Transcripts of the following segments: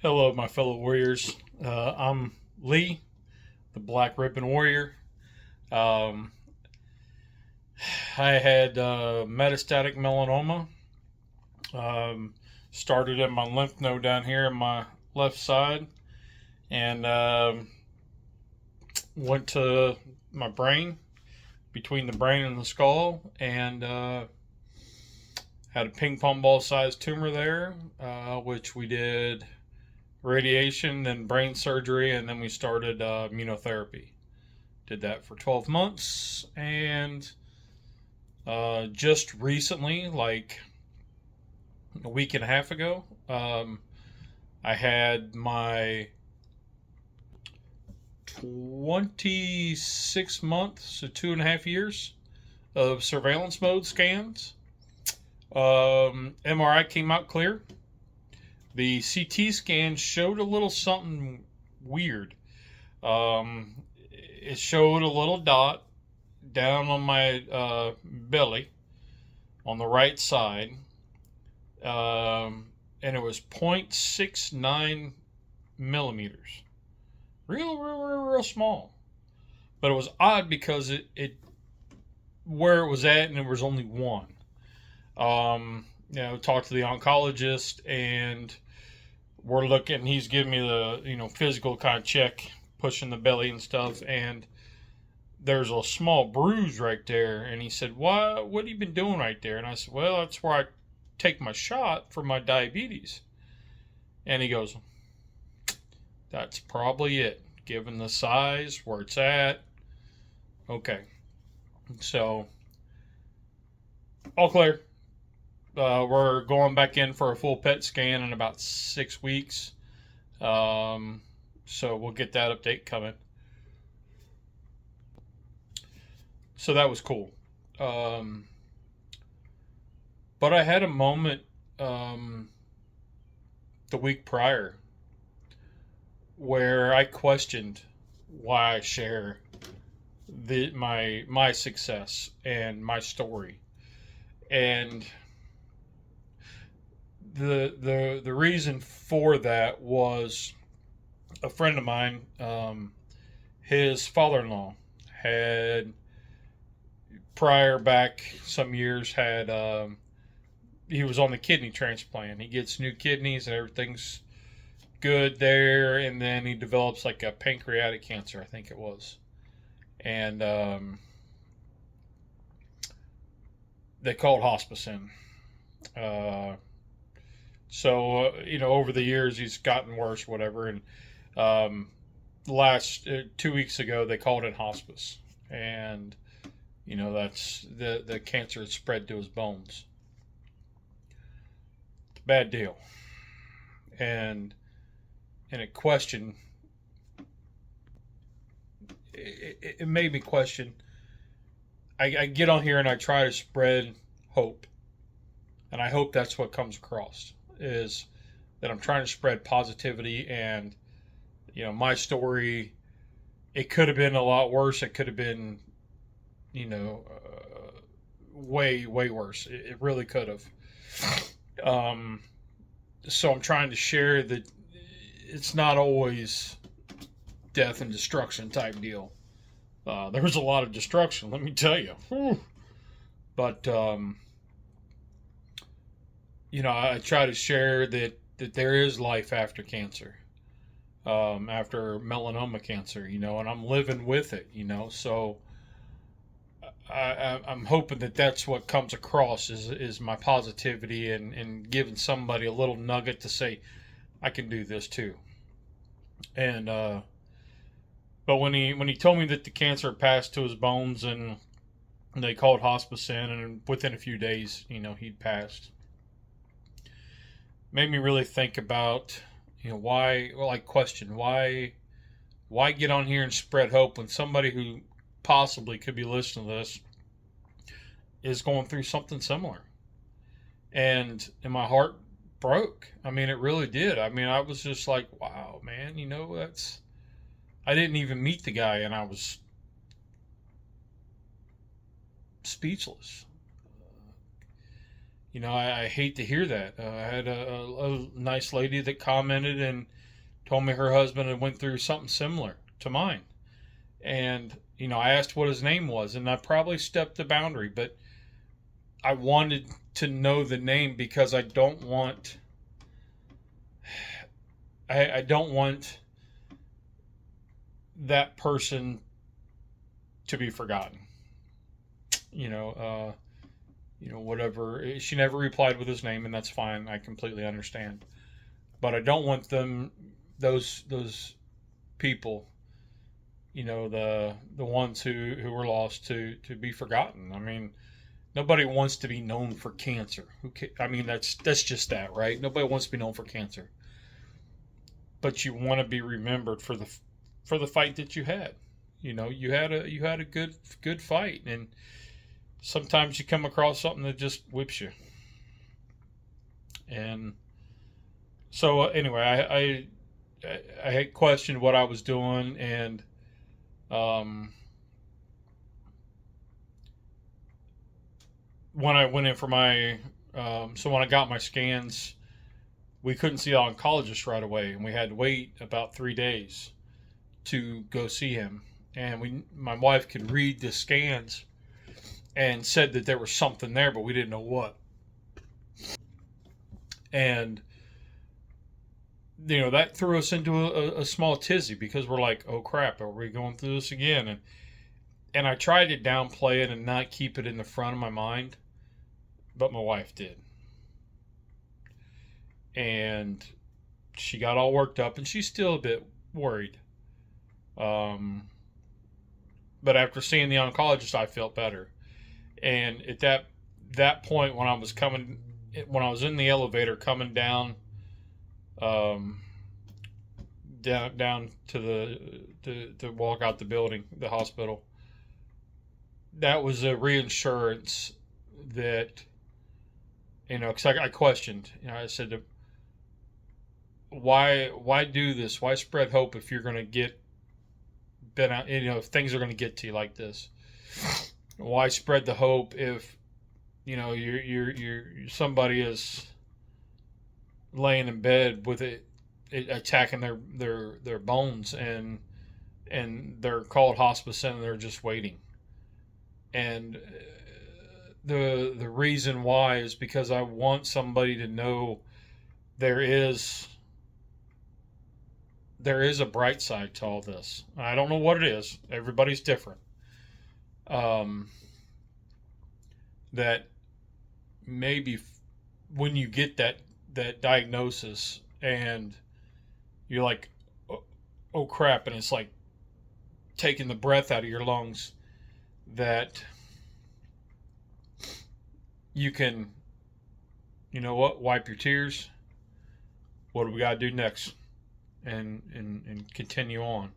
Hello, my fellow warriors. I'm Lee, the Black Ribbon Warrior. Um, I had metastatic melanoma. Um, Started in my lymph node down here in my left side, and went to my brain, between the brain and the skull, and had a ping pong ball sized tumor there, which we did radiation, then brain surgery, and then we started immunotherapy. Did that for 12 months, and just recently, like a week and a half ago, I had my 26 months, so 2.5 years of surveillance mode scans. MRI came out clear. The CT scan showed a little something weird. It showed a little dot down on my belly on the right side, and it was 0.69 millimeters. Real small. But it was odd because it where it was at, and there was only one. Talked to the oncologist, and we're looking. He's giving me the physical kind of check, pushing the belly and stuff, and there's a small bruise right there. And he said, what have you been doing right there? And I said, well, that's where I take my shot for my diabetes. And he goes, that's probably it, given the size, where it's at. Okay. So, all clear. We're going back in for a full PET scan in about 6 weeks. So we'll get that update coming. So that was cool. Um, but I had a moment the week prior where I questioned why I share my success and my story. And the reason for that was a friend of mine. His father-in-law had prior back some years had he was on the kidney transplant. He gets new kidneys and everything's good there, and then he develops like a pancreatic cancer, I think it was, and they called hospice in. Uh, over the years he's gotten worse, whatever, and last 2 weeks ago they called in hospice, and that's the cancer had spread to his bones. It's a bad deal, and a question. It made me question. I get on here and I try to spread hope, and I hope that's what comes across, is that I'm trying to spread positivity. And my story, it could have been a lot worse. It could have been way worse. It really could have. So I'm trying to share that it's not always death and destruction type deal. There was a lot of destruction, let me tell you. Whew. But I try to share that there is life after cancer, after melanoma cancer, and I'm living with it, So I'm hoping that that's what comes across is my positivity, and giving somebody a little nugget to say, I can do this too. And but when he told me that the cancer passed to his bones, and they called hospice in, and within a few days, he'd passed, made me really think about why. Well, I question why get on here and spread hope when somebody who possibly could be listening to this is going through something similar. And my heart broke. I mean, it really did. I mean, I was just like, wow, man, that's, I didn't even meet the guy, and I was speechless. I hate to hear that. I had a nice lady that commented and told me her husband had went through something similar to mine. And, I asked what his name was, and I probably stepped the boundary, but I wanted to know the name because I don't want that person to be forgotten. You know, whatever. She never replied with his name, and that's fine. I completely understand. But I don't want those people, the ones who were lost to be forgotten. I mean, nobody wants to be known for cancer. I mean, that's just that, right? Nobody wants to be known for cancer, but you want to be remembered for the fight that you had. You had a good fight, and sometimes you come across something that just whips you. And so anyway, I had questioned what I was doing, and um, when I went in for my so when I got my scans, we couldn't see the oncologist right away, and we had to wait about 3 days to go see him. And my wife could read the scans and said that there was something there, but we didn't know what. And that threw us into a small tizzy because we're like, oh crap, are we going through this again? And I tried to downplay it and not keep it in the front of my mind, but my wife did. And she got all worked up, and she's still a bit worried. Um, but after seeing the oncologist, I felt better. And at that point, when I was in the elevator coming down, um, down to walk out the building, the hospital, that was a reassurance that because I questioned. I said, why do this? Why spread hope if you're going to get been out? If things are going to get to you like this, why spread the hope if you're somebody is laying in bed with it attacking their bones, and they're called hospice and they're just waiting. And the reason why is because I want somebody to know there is a bright side to all this. I don't know what it is. Everybody's different. That maybe when you get that diagnosis and you're like, oh crap, and it's like taking the breath out of your lungs, that you can, wipe your tears. What do we got to do next? And continue on.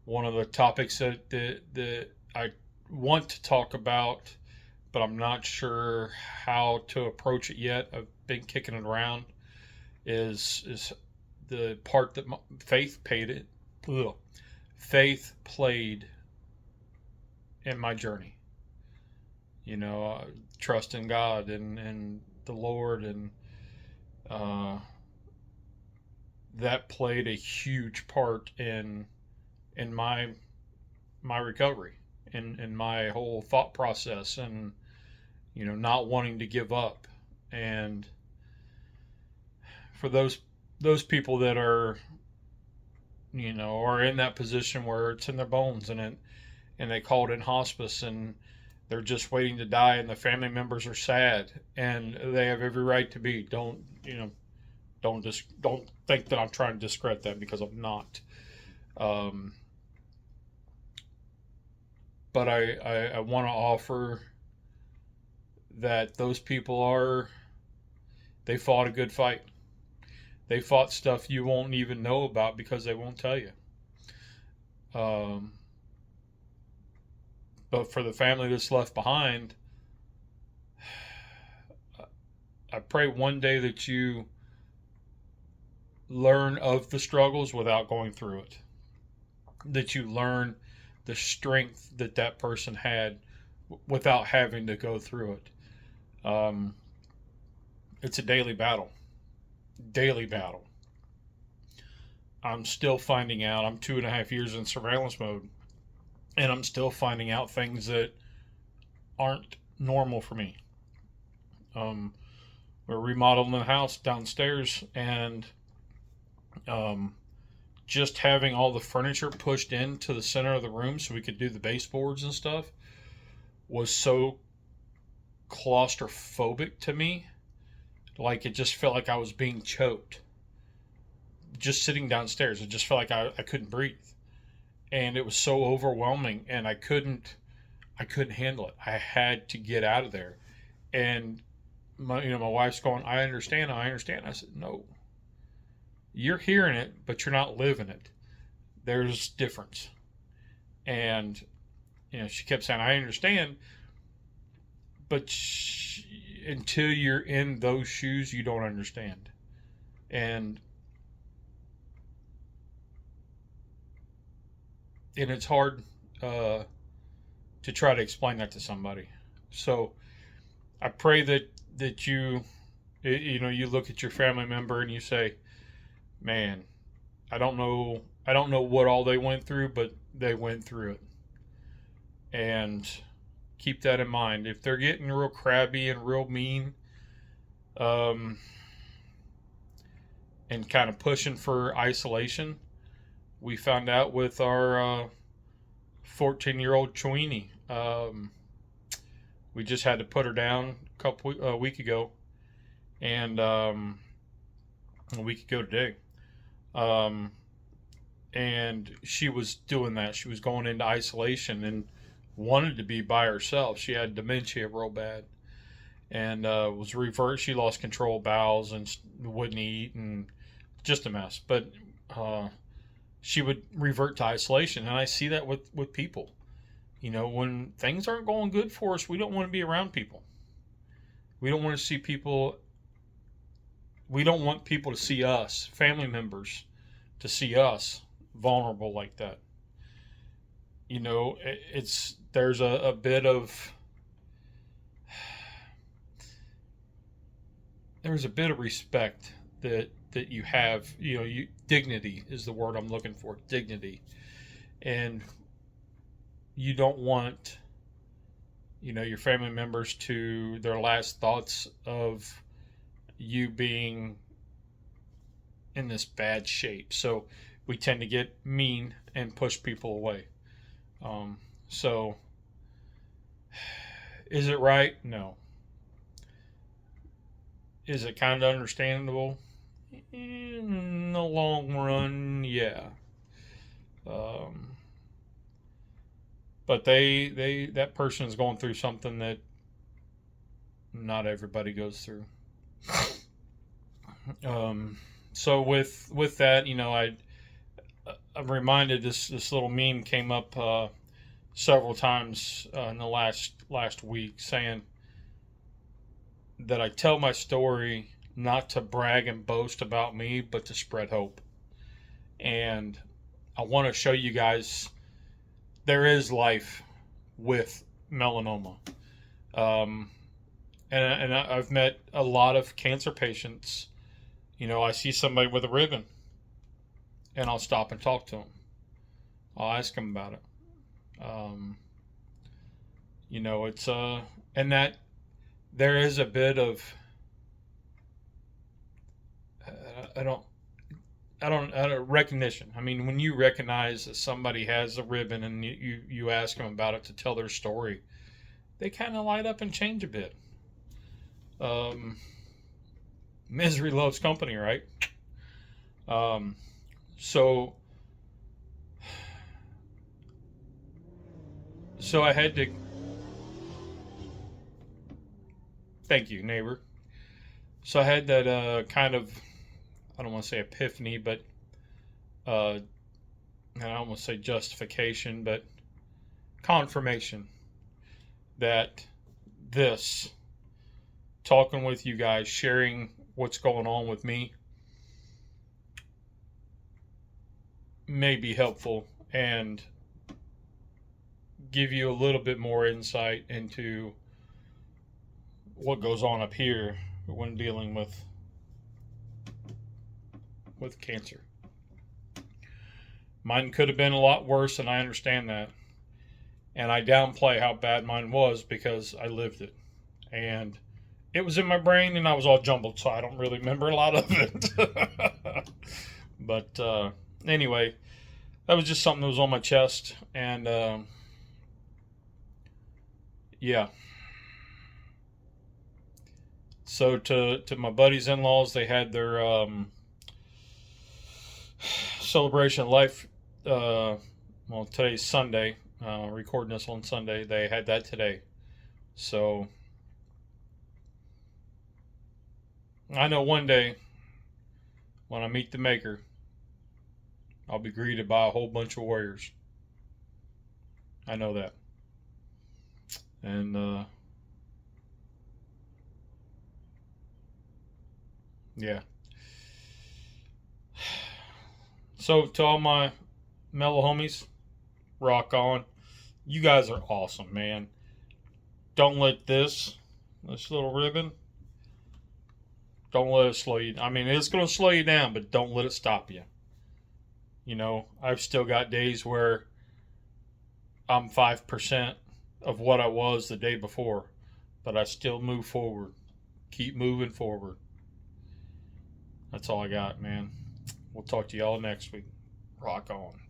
One of the topics that I want to talk about, but I'm not sure how to approach it yet. I've been kicking it around. Is the part that faith played in my journey. Trust in God and the Lord, and that played a huge part in my recovery, in my whole thought process, and not wanting to give up. And for those people that are are in that position where it's in their bones, and they call it in hospice, and they're just waiting to die, and the family members are sad, and they have every right to be. Don't think that I'm trying to discredit that, because I'm not. But I want to offer that those people they fought a good fight. They fought stuff you won't even know about because they won't tell you. But for the family that's left behind, I pray one day that you learn of the struggles without going through it. That you learn the strength that person had without having to go through it. It's a daily battle. Daily battle. I'm still finding out. I'm 2.5 years in surveillance mode, and I'm still finding out things that aren't normal for me. Um, we're remodeling the house downstairs, and um, just having all the furniture pushed into the center of the room so we could do the baseboards and stuff was so claustrophobic to me. Like, it just felt like I was being choked. Just sitting downstairs, it just felt like I couldn't breathe. And it was so overwhelming, and I couldn't handle it. I had to get out of there. And my wife's going, I understand. I said, no, you're hearing it, but you're not living it. There's difference. And she kept saying, I understand, but until you're in those shoes, you don't understand. And it's hard to try to explain that to somebody. So I pray that you look at your family member and you say, man, I don't know what all they went through, but they went through it. And keep that in mind. If they're getting real crabby and real mean, and kind of pushing for isolation, we found out with our 14-year-old Chouini. We just had to put her down a week ago, and a week ago today. And she was doing that. She was going into isolation and wanted to be by herself. She had dementia real bad, and was reversed. She lost control of bowels and wouldn't eat, and just a mess. But she would revert to isolation, and I see that with people. When things aren't going good for us, we don't want to be around people. We don't want to see people. We don't want people to see us, family members, to see us vulnerable like that. There's a bit of respect that you have. Dignity is the word I'm looking for. Dignity. And you don't want your family members to their last thoughts of you being in this bad shape. So we tend to get mean and push people away. So is it right? No. Is it kind of understandable? In the long run, yeah. But that person is going through something that not everybody goes through. So with that, I'm reminded this little meme came up several times in the last week, saying that I tell my story not to brag and boast about me, but to spread hope. And I want to show you guys there is life with melanoma. And I've met a lot of cancer patients. I see somebody with a ribbon, and I'll stop and talk to them. I'll ask them about it. It's and that there is a bit of I don't recognition. I mean, when you recognize that somebody has a ribbon and you ask them about it to tell their story, they kind of light up and change a bit. Misery loves company, right? So I had to. Thank you, neighbor. So I had that kind of, I don't want to say epiphany, but and I don't want to say justification, but confirmation that this, talking with you guys, sharing what's going on with me, may be helpful and give you a little bit more insight into what goes on up here when dealing with cancer. Mine could have been a lot worse, and I understand that. And I downplay how bad mine was because I lived it. And it was in my brain, and I was all jumbled, so I don't really remember a lot of it. But anyway, that was just something that was on my chest. And yeah. So to my buddies' in-laws, they had their celebration of life. Well, today's Sunday. Recording this on Sunday. They had that today. So I know one day when I meet the Maker, I'll be greeted by a whole bunch of warriors. I know that. And yeah. So to all my mellow homies, rock on. You guys are awesome, man. Don't let this little ribbon, don't let it slow you. I mean, it's going to slow you down, but don't let it stop you. You know, I've still got days where I'm 5% of what I was the day before, but I still move forward. Keep moving forward. That's all I got, man. We'll talk to y'all next week. Rock on.